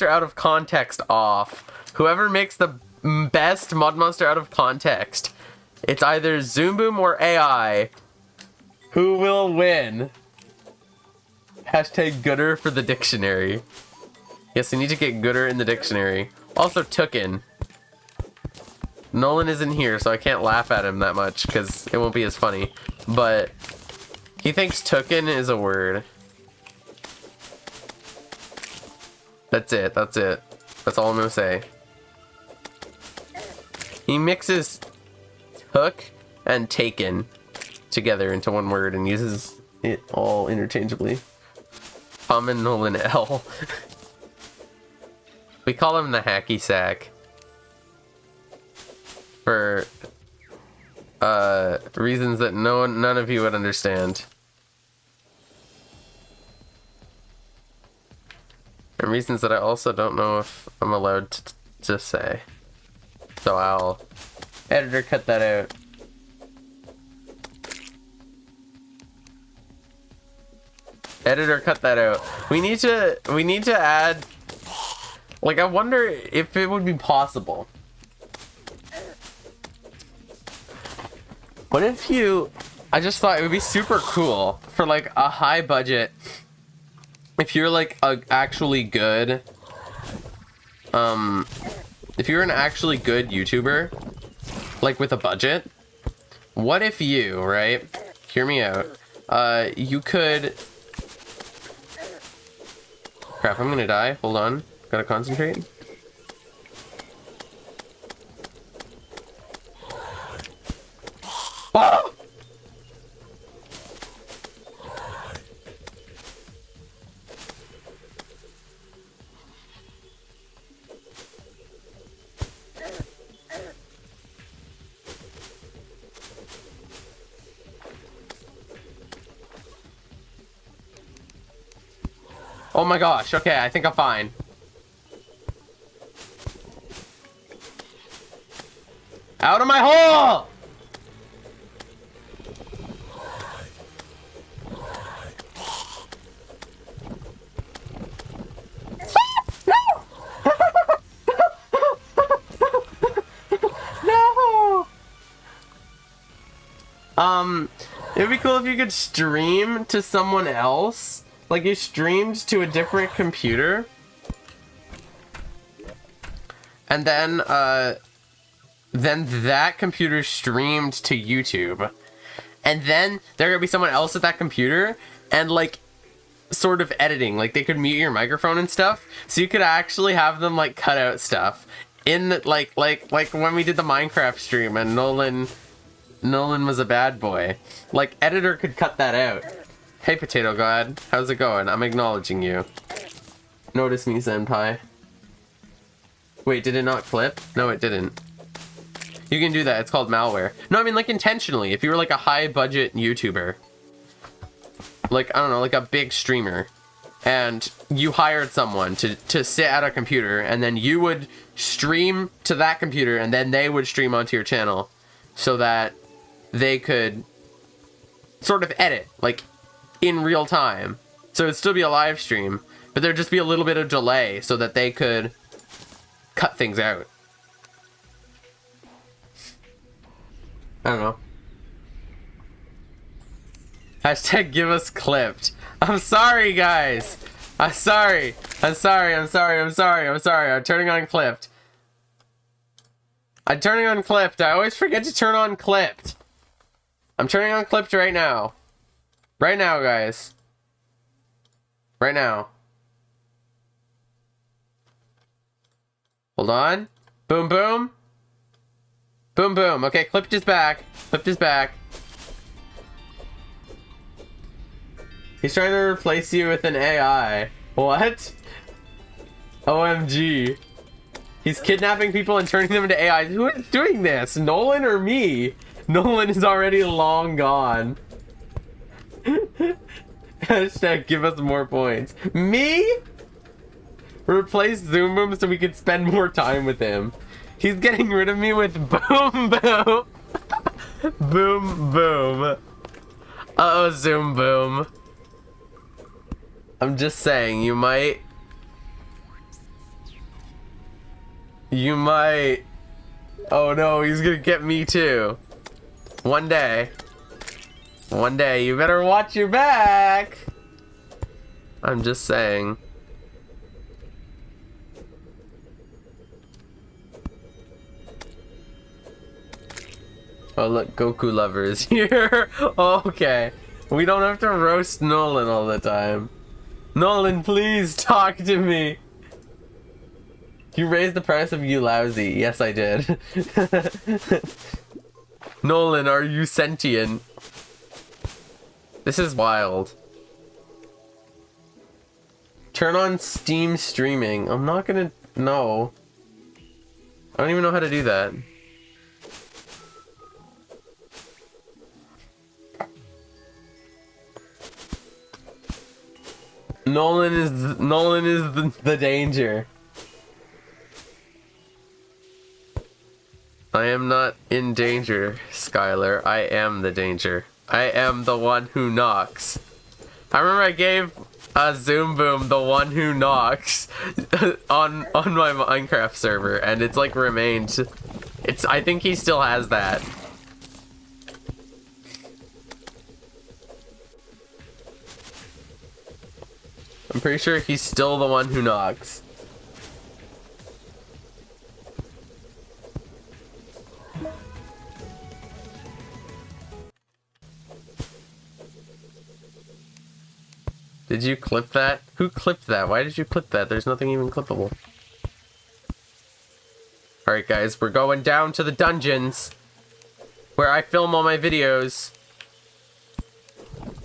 out of context off. Whoever makes the best ModMonster out of context, it's either Zoom Boom or AI. Who will win? Hashtag gooder for the dictionary. Yes, I need to get gooder in the dictionary. Also, Tooken. Nolan isn't here, so I can't laugh at him that much because it won't be as funny. But he thinks Tooken is a word. That's it. That's it. That's all I'm gonna say. He mixes took and taken together into one word and uses it all interchangeably. Common Nolan L. We call him the hacky sack for reasons that none of you would understand, and reasons that I also don't know if I'm allowed to say. So I'll editor cut that out. Editor cut that out. We need to add, like, I wonder if it would be possible. What if I just thought it would be super cool for, like, a high budget, if you're, like, actually good, if you're an actually good YouTuber, like, with a budget, what if you, right, hear me out, you could, crap, I'm gonna die, hold on, gotta concentrate. Ah! Oh my gosh. Okay, I think I'm fine. Out of my hole! It'd be cool if you could stream to someone else. Like you streamed to a different computer. And then that computer streamed to YouTube. And then there could be someone else at that computer and like sort of editing. Like they could mute your microphone and stuff. So you could actually have them like cut out stuff. In the, like when we did the Minecraft stream and Nolan was a bad boy. Like, editor could cut that out. Hey, Potato God. How's it going? I'm acknowledging you. Notice me, Senpai. Wait, did it not clip? No, it didn't. You can do that. It's called malware. No, I mean, like, intentionally. If you were, like, a high-budget YouTuber. Like, I don't know, like a big streamer. And you hired someone to sit at a computer, and then you would stream to that computer, and then they would stream onto your channel. So that they could sort of edit, like, in real time. So it'd still be a live stream, but there'd just be a little bit of delay so that they could cut things out. I don't know. Hashtag give us clipped. I'm sorry, guys. I'm sorry. I'm turning on clipped. I'm turning on clipped. I always forget to turn on clipped. I'm turning on clipped right now. Right now, guys. Right now. Hold on. Boom, boom. Boom, boom. Okay, clipped is back. Clipped is back. He's trying to replace you with an AI. What? OMG. He's kidnapping people and turning them into AIs. Who is doing this? Nolan or me? Nolan is already long gone. Hashtag give us more points. Me? Replace Zoom Boom so we could spend more time with him. He's getting rid of me with Boom Boom. Boom Boom. Uh-oh, Zoom Boom. I'm just saying, you might... Oh no, he's gonna get me too. One day. One day, you better watch your back. I'm just saying. Oh look, Goku lover is here. Okay. We don't have to roast Nolan all the time. Nolan, please talk to me. You raised the price of you lousy. Yes, I did. Nolan, are you sentient? This is wild. Turn on Steam streaming. I'm not gonna... No. I don't even know how to do that. Nolan is the danger. I am not in danger, Skylar. I am the danger. I am the one who knocks. I remember I gave Zoom Boom the one who knocks on my Minecraft server, and it's like remained. I think he still has that. I'm pretty sure he's still the one who knocks. Did you clip that? Who clipped that? Why did you clip that? There's nothing even clippable. Alright guys, we're going down to the dungeons where I film all my videos.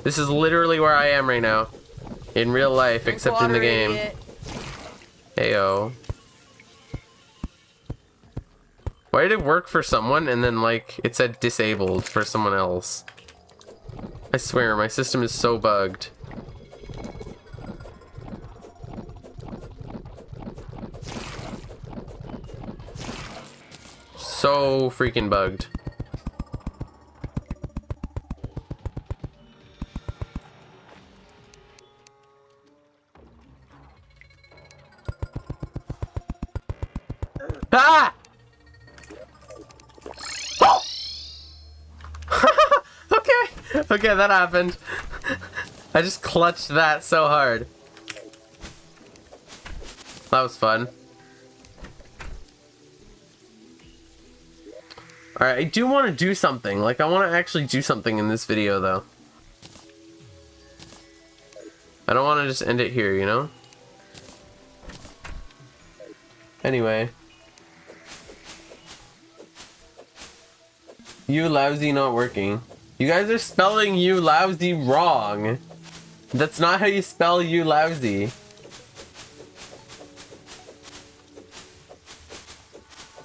This is literally where I am right now. In real life, except in the game. Heyo. Why did it work for someone and then like it said disabled for someone else? I swear, my system is so bugged. so freaking bugged. Ah! Oh! Okay, that happened. I just clutched that so hard. That was fun. Alright, I do want to do something. Like, I want to actually do something in this video, though. I don't want to just end it here, you know? Anyway. You lousy not working. You guys are spelling you lousy wrong. That's not how you spell you lousy.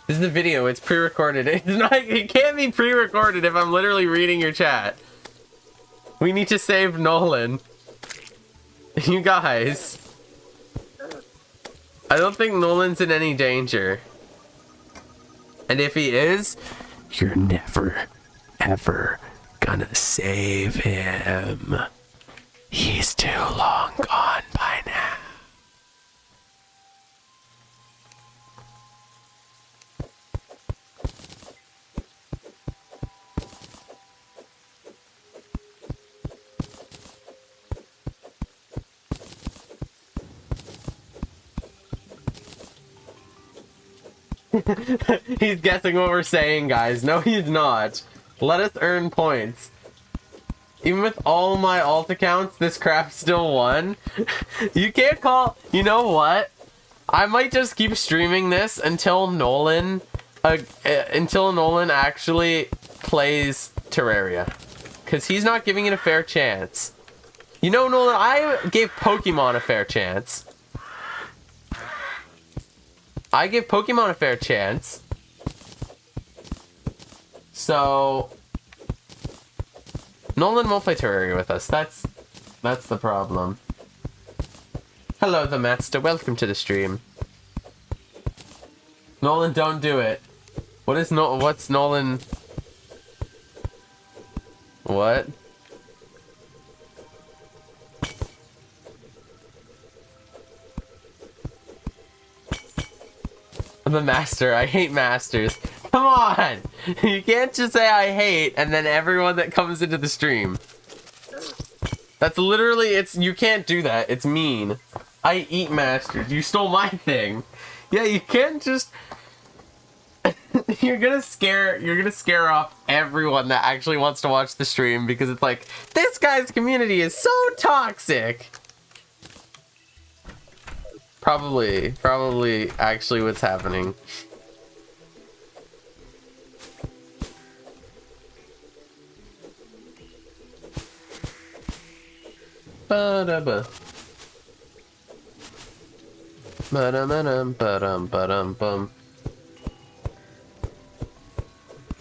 This is a video, it's pre-recorded. It's not, it can't be pre-recorded if I'm literally reading your chat. We need to save Nolan. You guys. I don't think Nolan's in any danger. And if he is, you're never, ever gonna save him. He's too long gone by now. He's guessing what we're saying, guys. No, he's not. Let us earn points. Even with all my alt accounts, this crap still won. You can't call... You know what? I might just keep streaming this until Nolan... until Nolan actually plays Terraria. Because he's not giving it a fair chance. You know, Nolan, I gave Pokemon a fair chance. I give Pokemon a fair chance. So... Nolan won't play Terraria with us. That's the problem. Hello, the Master. Welcome to the stream. Nolan, don't do it. What's Nolan... What? I'm a master. I hate masters. Come on! You can't just say I hate and then everyone that comes into the stream. That's literally, you can't do that. It's mean. I eat masters. You stole my thing. Yeah, you can't just... You're gonna scare off everyone that actually wants to watch the stream because it's like, this guy's community is so toxic. Probably actually what's happening. Ba-da-ba. Ba-dum-ba-dum-ba-dum-ba-dum-bum.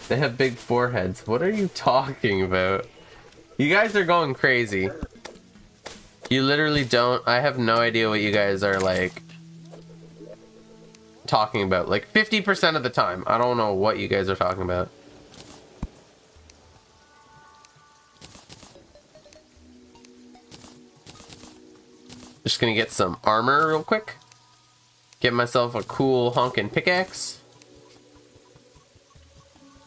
They have big foreheads. What are you talking about? You guys are going crazy. You literally don't... I have no idea what you guys are, like... talking about. Like, 50% of the time. I don't know what you guys are talking about. Just gonna get some armor real quick. Get myself a cool honkin' pickaxe.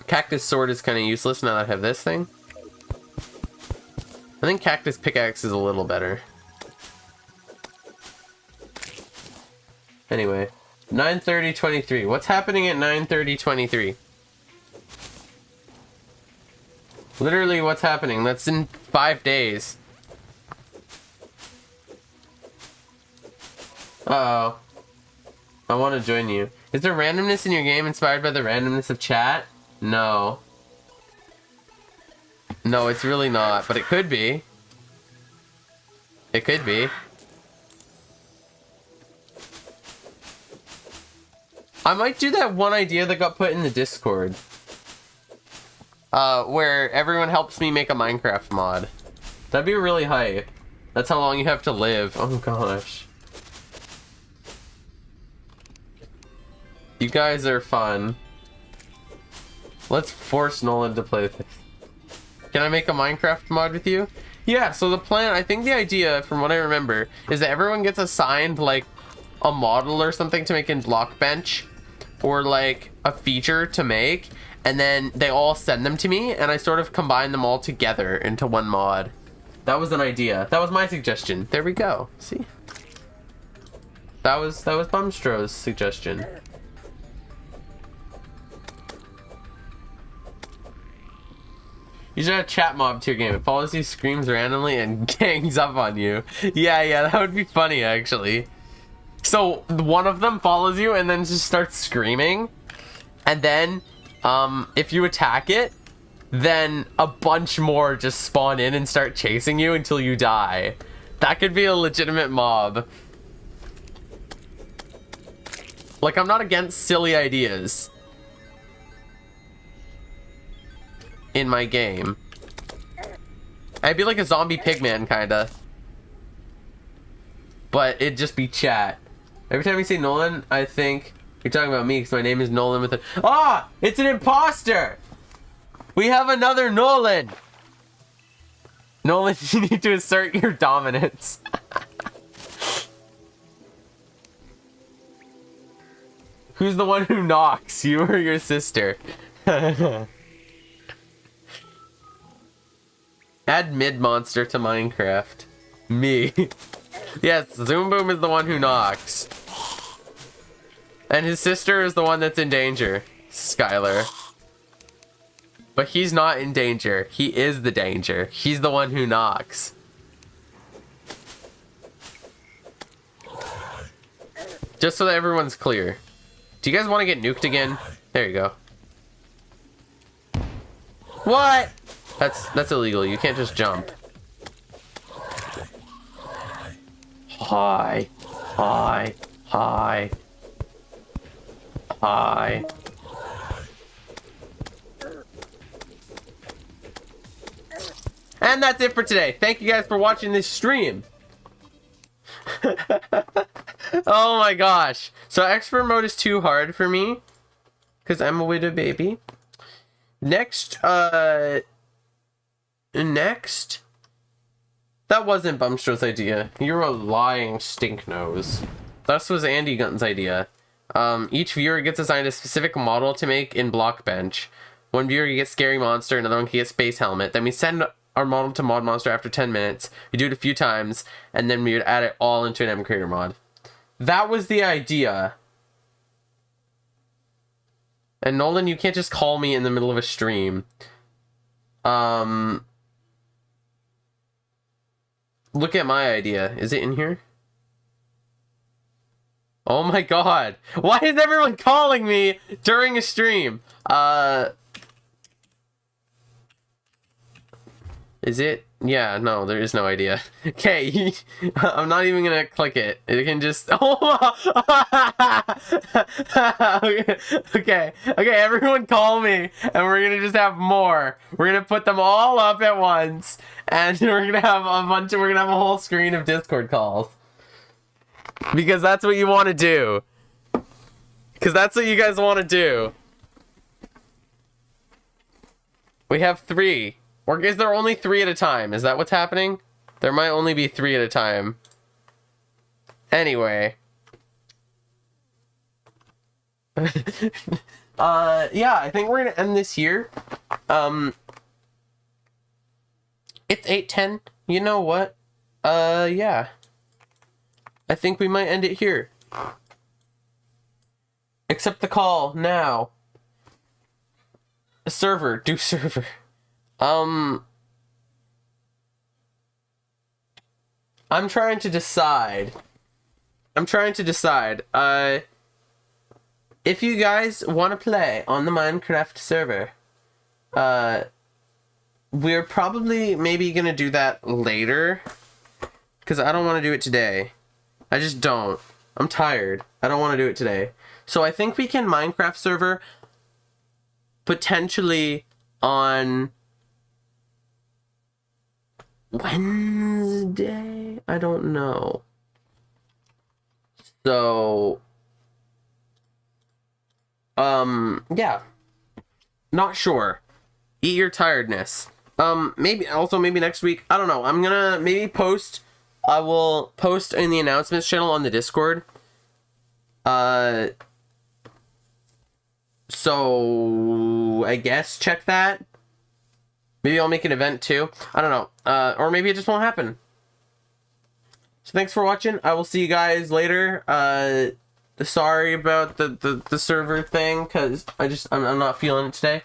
Cactus sword is kind of useless now that I have this thing. I think cactus pickaxe is a little better. Anyway, 9:30:23. What's happening at 9:30:23? Literally, what's happening? That's in 5 days. Uh-oh. I want to join you. Is there randomness in your game inspired by the randomness of chat? No. No, it's really not, but it could be. It could be. I might do that one idea that got put in the Discord. Where everyone helps me make a Minecraft mod. That'd be really hype. That's how long you have to live. Oh gosh. You guys are fun. Let's force Nolan to play with this. Can I make a Minecraft mod with you? Yeah, so the plan, I think the idea, from what I remember, is that everyone gets assigned, like, a model or something to make in Blockbench, or, like, a feature to make, and then they all send them to me, and I sort of combine them all together into one mod. That was an idea. That was my suggestion. There we go. See? That was Bumstro's suggestion. You should have a chat mob to your game. It follows you, screams randomly, and gangs up on you. Yeah, that would be funny, actually. So, one of them follows you and then just starts screaming. And then, if you attack it, then a bunch more just spawn in and start chasing you until you die. That could be a legitimate mob. Like, I'm not against silly ideas in my game. I'd be like a zombie pigman, kinda. But it'd just be chat. Every time you say Nolan, I think you're talking about me because my name is Nolan with a... Ah! It's an imposter! We have another Nolan! Nolan, you need to assert your dominance. Who's the one who knocks? You or your sister? Add ModMonster to Minecraft. Me. Yes, Zoom Boom is the one who knocks. And his sister is the one that's in danger. Skylar. But he's not in danger. He is the danger. He's the one who knocks. Just so that everyone's clear. Do you guys want to get nuked again? There you go. What? That's illegal. You can't just jump. Hi. Hi. Hi. Hi. And that's it for today. Thank you guys for watching this stream. Oh my gosh. So expert mode is too hard for me because I'm a widow baby. Next, that wasn't Bumstro's idea. You're a lying stink nose. This was Andy Gunton's idea. Each viewer gets assigned a specific model to make in Blockbench. One viewer gets Scary Monster, another one can get Space Helmet. Then we send our model to ModMonster after 10 minutes. We do it a few times, and then we would add it all into an M Creator mod. That was the idea. And Nolan, you can't just call me in the middle of a stream. Look at my idea. Is it in here? Oh my god. Why is everyone calling me during a stream? Is it? Yeah, no, there is no idea. Okay, I'm not even gonna click it. It can just... Oh! Okay, everyone call me, and we're gonna just have more. We're gonna put them all up at once, and we're gonna have we're gonna have a whole screen of Discord calls. Because that's what you want to do. Because that's what you guys want to do. We have 3. Or is there only 3 at a time? Is that what's happening? There might only be 3 at a time. Anyway. Yeah, I think we're gonna end this here. It's 8:10. You know what? Yeah. I think we might end it here. Accept the call now. Server, do server. I'm trying to decide. If you guys want to play on the Minecraft server, we're probably maybe gonna do that later, because I don't want to do it today. I just don't. I'm tired. I don't want to do it today. So I think we can Minecraft server potentially on Wednesday? I don't know. So, yeah. Not sure. Eat your tiredness. Maybe next week. I don't know. I'm gonna maybe post. I will post in the announcements channel on the Discord. So I guess check that. Maybe I'll make an event too. I don't know. Or maybe it just won't happen. So thanks for watching. I will see you guys later. Sorry about the server thing, because I'm not feeling it today.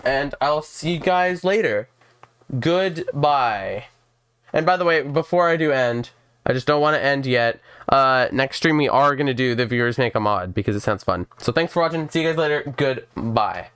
And I'll see you guys later. Goodbye. And by the way, before I do end, I just don't want to end yet. Next stream we are going to do the viewers make a mod, because it sounds fun. So thanks for watching. See you guys later. Goodbye.